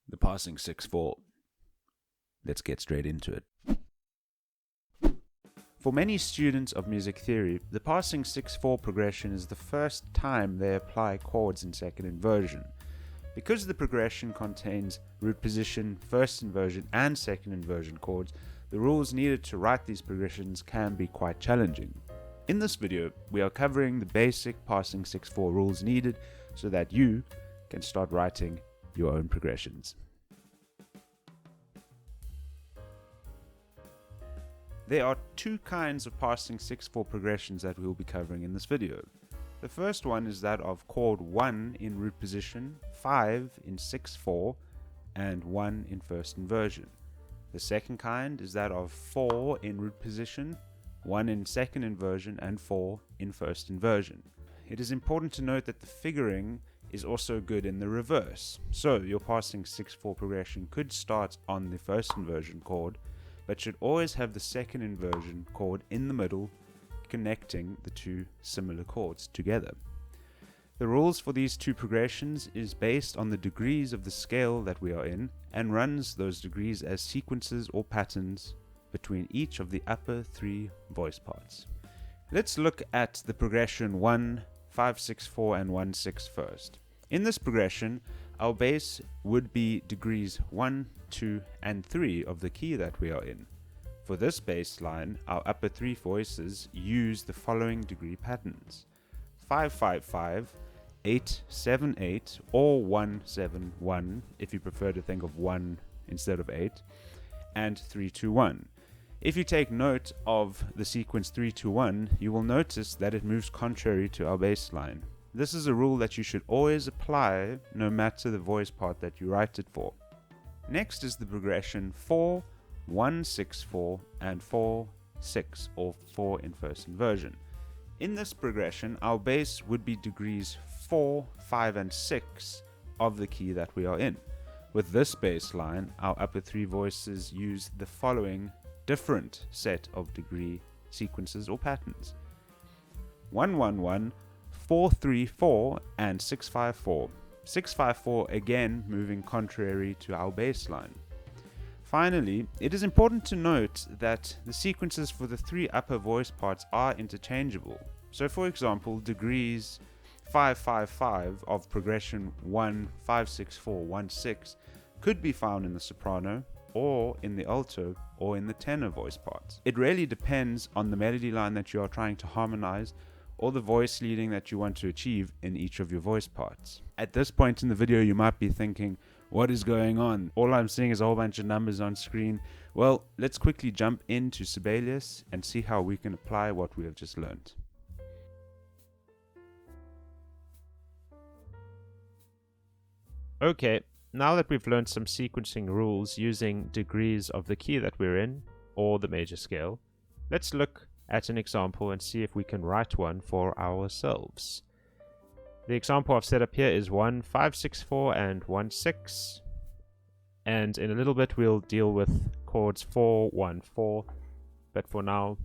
The passing 6/4. Let's get straight into it. For many students of music theory, the passing 6/4 progression is the first time they apply chords in second inversion. Because the progression contains root position, first inversion, and second inversion chords, the rules needed to write these progressions can be quite challenging. In this video, we are covering the basic passing 6/4 rules needed so that you can start writing your own progressions. There are two kinds of passing 6/4 progressions that we will be covering in this video. The first one is that of chord 1 in root position, 5 in 6/4, and 1 in first inversion. The second kind is that of 4 in root position, 1 in second inversion, and 4 in first inversion. It is important to note that the figuring is also good in the reverse. So your passing 6/4 progression could start on the first inversion chord, but should always have the second inversion chord in the middle, connecting the two similar chords together. The rules for these two progressions is based on the degrees of the scale that we are in, and runs those degrees as sequences or patterns between each of the upper three voice parts. Let's look at the progression 1, 5, 6, 4, and 1, 6 first. In this progression, our bass would be degrees 1, 2, and 3 of the key that we are in. For this bass line, our upper three voices use the following degree patterns: 5, 5, 5, 8, 7, 8, or 1, 7, 1, if you prefer to think of 1 instead of 8, and 3, 2, 1. If you take note of the sequence 3, 2, 1, you will notice that it moves contrary to our bass line. This is a rule that you should always apply no matter the voice part that you write it for. Next is the progression 4, 1, 6, 4, and 4, 6, or 4 in first inversion. In this progression, our bass would be degrees 4, 5, and 6 of the key that we are in. With this bass line, our upper three voices use the following different set of degree sequences or patterns: 1, 1, 1, 4, 3, 4, and 6, 5, 4. 6, 5, 4 again moving contrary to our bass line. Finally, it is important to note that the sequences for the three upper voice parts are interchangeable. So for example, degrees 5, 5, 5 of progression 1, 5, 6, 4, 1, 6 could be found in the soprano, or in the alto, or in the tenor voice parts. It really depends on the melody line that you are trying to harmonize, or the voice leading that you want to achieve in each of your voice parts. At this point in the video, you might be thinking, what is going on? All I'm seeing is a whole bunch of numbers on screen. Well, let's quickly jump into Sibelius and see how we can apply what we have just learned. Okay, now that we've learned some sequencing rules using degrees of the key that we're in, or the major scale, let's look at an example and see if we can write one for ourselves. The example I've set up here is 1, 5, 6, 4, and 1, 6. And in a little bit we'll deal with chords 4, 1, 4. But for now,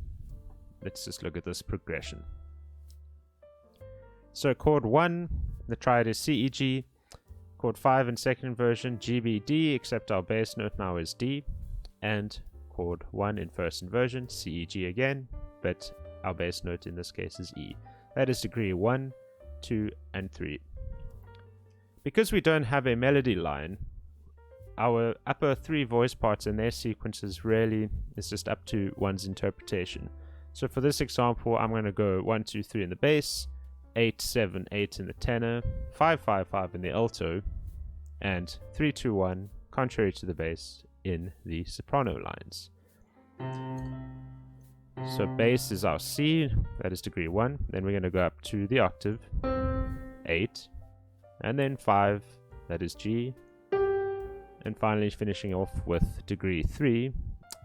let's just look at this progression. So chord 1, the triad is C, E, G. Chord 5 in second inversion, G, B, D, except our bass note now is D. And chord 1 in first inversion, C, E, G again, but our bass note in this case is E. That is degree 1, 2, and 3. Because we don't have a melody line, our upper three voice parts and their sequences really is just up to one's interpretation. So for this example, I'm going to go 1, 2, 3 in the bass, 8, 7, 8 in the tenor, 5, 5, 5 in the alto, and 3, 2, 1, contrary to the bass, in the soprano lines. So bass is our C, that is degree 1. Then we're going to go up to the octave, 8, and then 5, that is G, and finally finishing off with degree 3,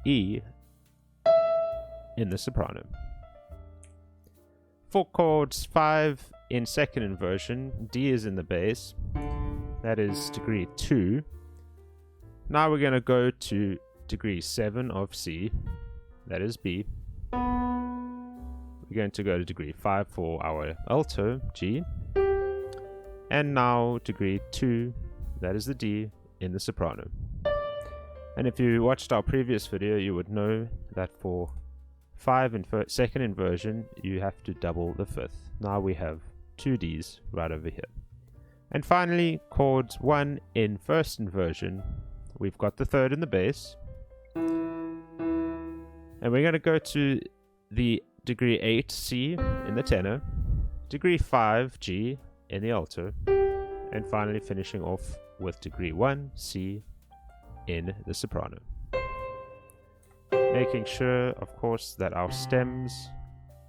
E, in the soprano. For chords 5 in second inversion, D is in the bass, that is degree 2. Now we're going to go to degree 7 of C, that is B. We're going to go to degree 5 for our alto, G. And now degree 2, that is the D, in the soprano. And if you watched our previous video, you would know that for 5 in second inversion, you have to double the 5th. Now we have 2 Ds right over here. And finally, chords 1 in first inversion, we've got the 3rd in the bass. And we're going to go to the degree 8 C in the tenor, degree 5 G in the alto, and finally finishing off with degree 1 C in the soprano. Making sure, of course, that our stems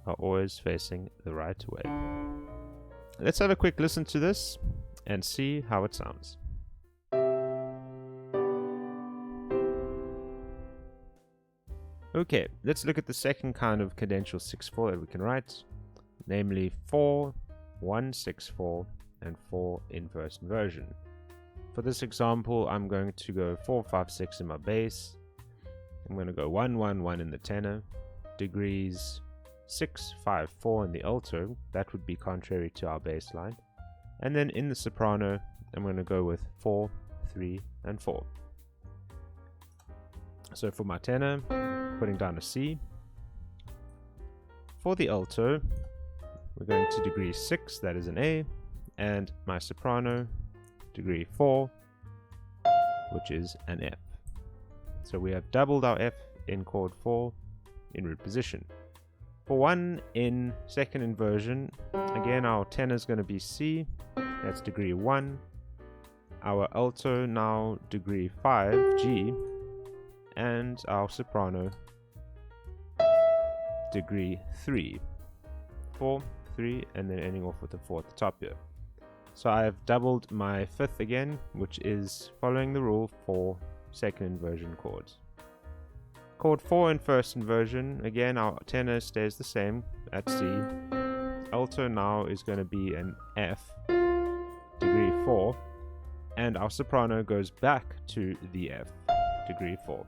are always facing the right way. Let's have a quick listen to this and see how it sounds. Okay, let's look at the second kind of cadential 6/4 that we can write, namely 4, 1, 6, 4, and 4 in first inversion. For this example, I'm going to go 4, 5, 6 in my bass. I'm going to go 1, 1, 1 in the tenor, degrees 6, 5, 4 in the alto. That would be contrary to our bass line. And then in the soprano, I'm going to go with 4, 3, and 4. So for my tenor, putting down a C. For the alto, we're going to degree 6, that is an A, and my soprano, degree 4, which is an F. So we have doubled our F in chord 4 in root position. For 1 in second inversion, again our tenor is going to be C, that's degree 1. Our alto now degree 5, G, and our soprano degree 3, 4, 3, and then ending off with a 4 at the top here. So I have doubled my 5th again, which is following the rule for second inversion chords. Chord 4 in first inversion, again our tenor stays the same at C. Alto now is going to be an F, degree 4, and our soprano goes back to the F, degree 4.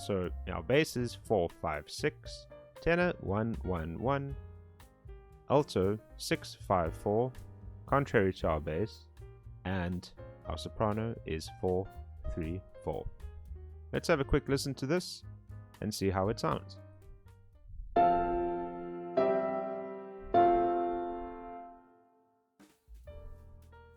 So our bass is 4, 5, 6, tenor 1, 1, 1, alto 6, 5, 4, contrary to our bass, and our soprano is 4, 3, 4. Let's have a quick listen to this and see how it sounds.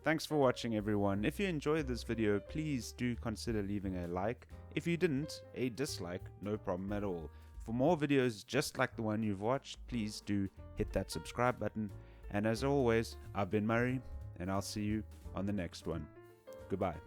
Thanks for watching, everyone. If you enjoyed this video, please do consider leaving a like. If you didn't, a dislike, no problem at all. For more videos just like the one you've watched, please do hit that subscribe button. And as always, I've been Murray, and I'll see you on the next one. Goodbye.